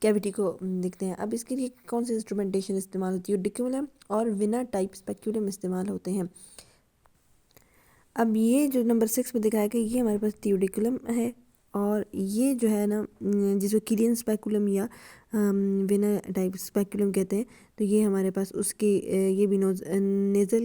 Cavity کو دیکھتے ہیں. اب اس کے لیے کون سی انسٹرومنٹیشن استعمال ہوتی ہے؟ ڈیکیولم اور وینا ٹائپ اسپیکولم استعمال ہوتے ہیں. اب یہ جو نمبر 6 میں دکھایا گیا یہ ہمارے پاس تھیوڈیکولم ہے، اور یہ جو ہے نا جس کو کیلین اسپیکولم یا وینا ٹائپ اسپیکولم کہتے ہیں، تو یہ ہمارے پاس اس کی یہ بھی نیزل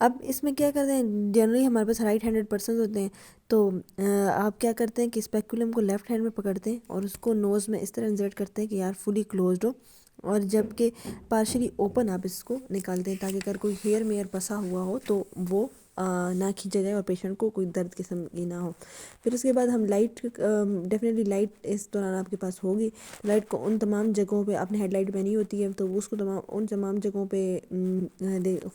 اب اس میں کیا کرتے ہیں؟ جنرلی ہمارے پاس رائٹ ہینڈڈ پرسنز ہوتے ہیں، تو آپ کیا کرتے ہیں کہ اسپیکولم کو لیفٹ ہینڈ میں پکڑتے ہیں اور اس کو نوز میں اس طرح انسرٹ کرتے ہیں کہ یار فلی کلوزڈ ہو، اور جب کہ پارشلی اوپن آپ اس کو نکالتے ہیں تاکہ اگر کوئی ہیئر میئر پسا ہوا ہو تو وہ نہ کھینچا جائے اور پیشنٹ کو کوئی درد قسم کی نہ ہو. پھر اس کے بعد ہم لائٹ ڈیفینیٹلی لائٹ اس دوران آپ کے پاس ہوگی. لائٹ کو ان تمام جگہوں پہ آپ نے ہیڈ لائٹ پہنی ہوتی ہے تو اس کو ان تمام جگہوں پہ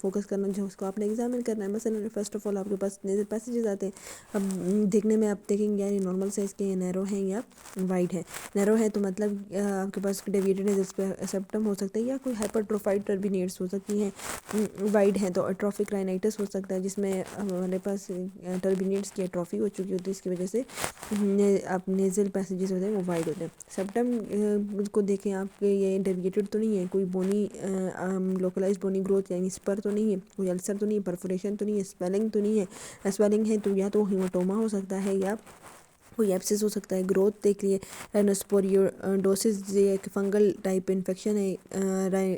فوکس کرنا جو اس کو آپ نے ایگزامن کرنا ہے. مثلا فرسٹ آف آل آپ کے پاس نیزل پیسیجز آتے ہیں. اب دیکھنے میں آپ دیکھیں گے یار یہ نارمل سائز کے نیرو ہیں یا وائڈ ہیں. نیرو ہے تو مطلب آپ کے پاس ڈیویٹڈ نیزل سیپٹم ہو سکتا ہے یا کوئی ہائپرٹروفائڈ ٹربینیٹس ہو سکتی ہیں. وائڈ ہیں تو اٹروفک رائنائٹس ہو سکتا ہے جس میں ہمارے پاس ٹربینیٹس کی اٹروفی ہو چکی ہوتی ہے، اس کی وجہ سے آپ نیزل پیسیجز ہوتے ہیں وہ وائڈ ہوتے ہیں. سیپٹم کو دیکھیں آپ کے یہ ڈیویٹڈ تو نہیں ہے، کوئی بونی لوکلائز بونی گروتھ یعنی اسپر تو نہیں ہے، کوئی السر تو نہیں ہے، پرفوریشن تو نہیں ہے، سویلنگ تو نہیں ہے. سویلنگ ہے تو یا تو ہیماٹوما ہو سکتا ہے یا کوئی ایپسس ہو سکتا ہے. گروتھ دیکھ لیے رائنوسپوریوڈوسس یہ ایک فنگل ٹائپ انفیکشن ہے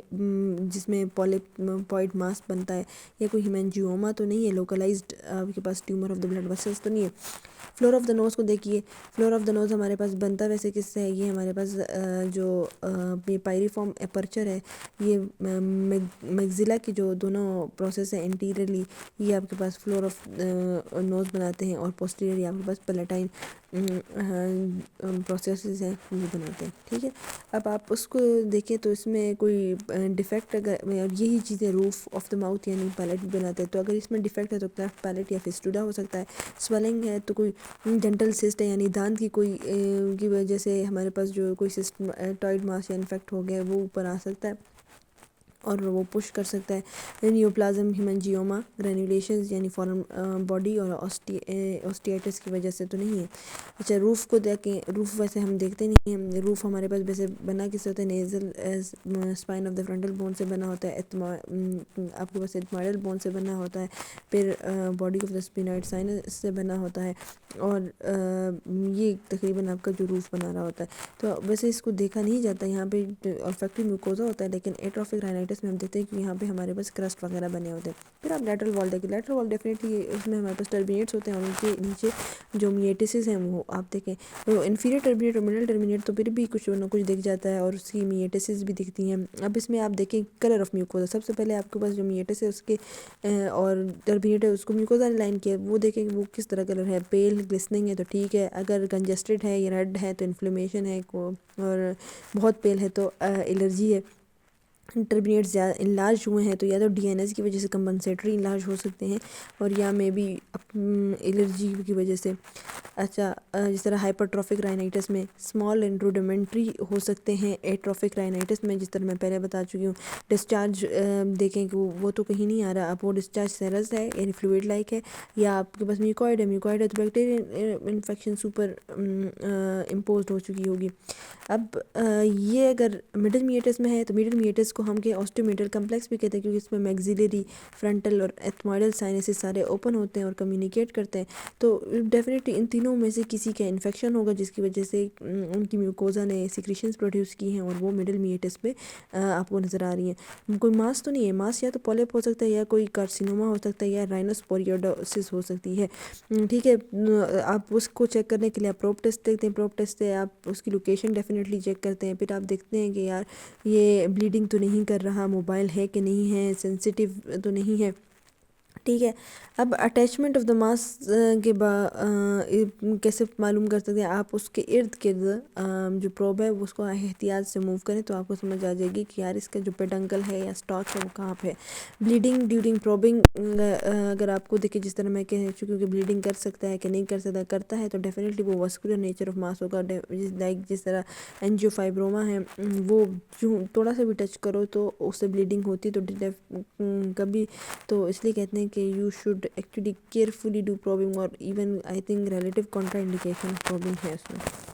جس میں پوائڈ ماس بنتا ہے، یا کوئی ہیمنجیوما تو نہیں ہے، لوکلائزڈ آپ کے پاس tumour of the blood vessels تو نہیں ہے. فلور آف دا نوز کو دیکھیے. فلور آف دا نوز ہمارے پاس بنتا ویسے کس سے ہے؟ یہ ہمارے پاس جو پائریفارم اپرچر ہے، یہ میگزیلا کی جو دونوں پروسیس ہے انٹیریرلی یہ آپ کے پاس فلور آف نوز بناتے ہیں، اور پوسٹیریرلی آپ کے پاس پیلیٹائن پروسیسز ہیں وہ بناتے ہیں. ٹھیک ہے، اب آپ اس کو دیکھیں تو اس میں کوئی ڈیفیکٹ اگر یہی چیزیں روف آف دا ماؤتھ یعنی پیلیٹ بناتے ہیں، تو اگر اس میں ڈیفیکٹ ہے تو کلیفٹ پیلیٹ یا فسٹولا ہو سکتا ہے. سویلنگ ہے تو کوئی ڈینٹل سسٹ ہے یعنی دانت کی کوئی کی وجہ سے ہمارے پاس جو کوئی سسٹمائڈ ماس یا انفیکٹ ہو گیا ہے وہ اوپر آ سکتا ہے اور وہ پش کر سکتا ہے. نیوپلازم ہیمنجیوما گرینولیشنز یعنی فارم باڈی اور اوسٹیائٹس کی وجہ سے تو نہیں ہے. اچھا روف کو دیکھیں. روف ویسے ہم دیکھتے نہیں ہیں. روف ہمارے پاس ویسے بنا کس سے ہوتا ہے؟ Nasal spine of the frontal bone سے بنا ہوتا ہے. آپ کے پاس ایتھمائڈل بون سے بنا ہوتا ہے. پھر باڈی آف دا اسپینوئڈ سائنس سے بنا ہوتا ہے، اور یہ تقریباً آپ کا جو روف بنا رہا ہوتا ہے. تو ویسے اس کو دیکھا نہیں جاتا یہاں پہ olfactory میوکوزا ہوتا ہے، لیکن ایٹروفک رائنائٹس میں ہم دیکھتے ہیں کہ یہاں پہ ہمارے پاس کرسٹ وغیرہ بنے ہوتے ہیں. پھر آپ لیٹرل وال دیکھیں. لیٹرل وال ڈیفینیٹلی اس میں ہمارے پاس ٹربینیٹس ہوتے ہیں، اور ان کے نیچے جو میٹسز ہیں وہ آپ دیکھیں وہ انفیریئر ٹربینیٹ اور مڈل ٹربینیٹ تو پھر بھی کچھ نہ کچھ دکھ جاتا ہے، اور اس کی میٹسز بھی دکھتی ہیں. اب اس میں آپ دیکھیں کلر آف میوکوزا. سب سے پہلے آپ کے پاس جو میٹس ہے اس کے اور ٹربینیٹ ہے اس کو میوکوزا نے لائن کیا، وہ دیکھیں کہ وہ کس طرح کلر ہے. پیل گلسننگ ہے تو ٹھیک ہے، اگر کنجسٹڈ ہے یا ریڈ ہے تو انفلیمیشن ہے اور بہت پیل ہے تو الرجی ہے. ٹربینیٹ زیادہ انلارج ہوئے ہیں تو یا تو ڈی این ایس کی وجہ سے کمپنسیٹری انلارج ہو سکتے ہیں، اور یا میں بھی الرجی کی وجہ سے. اچھا جس طرح ہائپرٹروفک رائنائٹس میں اسمال اینڈ روڈیمنٹری ہو سکتے ہیں. ایٹروفک رائنائٹس میں جس طرح میں پہلے بتا چکی ہوں. ڈسچارج دیکھیں کہ وہ تو کہیں نہیں آ رہا، اب وہ ڈسچارج سیرس ہے یعنی فلوئڈ لائک ہے، یا آپ کے پاس میوکوائڈ ہے. میوکوائڈ ہے تو بیکٹیرین انفیکشن سپر امپوزڈ ہو چکی ہوگی. اب یہ اگر مڈل میٹس میں ہے تو مڈل میٹس کو ہم آسٹومیٹل کمپلیکس بھی کہتے ہیں، کیونکہ اس میں میگزیلری فرنٹل اور ایتھمائڈل سائنسز سارے اوپن ہوتے ہیں اور کمیونیکیٹ کرتے ہیں. تو ڈیفینیٹلی ان تینوں میں سے کسی کا انفیکشن ہوگا جس کی وجہ سے ان کی میوکوزا نے سیکریشنز پروڈیوس کی ہیں اور وہ مڈل میٹس پہ آپ کو نظر آ رہی ہیں. کوئی ماس تو نہیں ہے. ماس یا تو پولیپ ہو سکتا ہے یا کوئی کارسینوما ہو سکتا ہے یا رائنوسپوریوڈوسس ہو سکتی ہے. ٹھیک ہے، آپ اس کو چیک کرنے کے لیے آپ پروب ٹیسٹ دیکھتے ہیں. پروب ٹیسٹ سے آپ اس کی لوکیشن ڈیفینیٹلی چیک کرتے ہیں. پھر آپ دیکھتے ہیں کہ یار یہ بلیڈنگ تو نہیں کر رہا، موبائل ہے کہ نہیں ہے، سینسیٹیو تو نہیں ہے. ٹھیک ہے. اب اٹیچمنٹ آف دا ماس کے کیسے معلوم کر سکتے ہیں آپ؟ اس کے ارد گرد جو پروب ہے اس کو احتیاط سے موو کریں تو آپ کو سمجھ آ جائے گی کہ یار اس کا جو پیڈنکل ہے یا سٹاک ہے وہ کہاں پہ ہے. بلیڈنگ ڈیورنگ پروبنگ، اگر آپ کو دیکھیں جس طرح میں کہہ چکی ہوں کہ بلیڈنگ کر سکتا ہے کہ نہیں کر سکتا، کرتا ہے تو ڈیفینیٹلی وہ واسکولر نیچر آف ماس ہوگا. لائک جس طرح انجیو فائبروما ہے، وہ تھوڑا سا بھی ٹچ کرو تو اس سے بلیڈنگ ہوتی، تو کبھی تو اس لیے کہتے ہیں کہ you should actually carefully do probing, اور even I think relative contraindication probing ہے اس میں.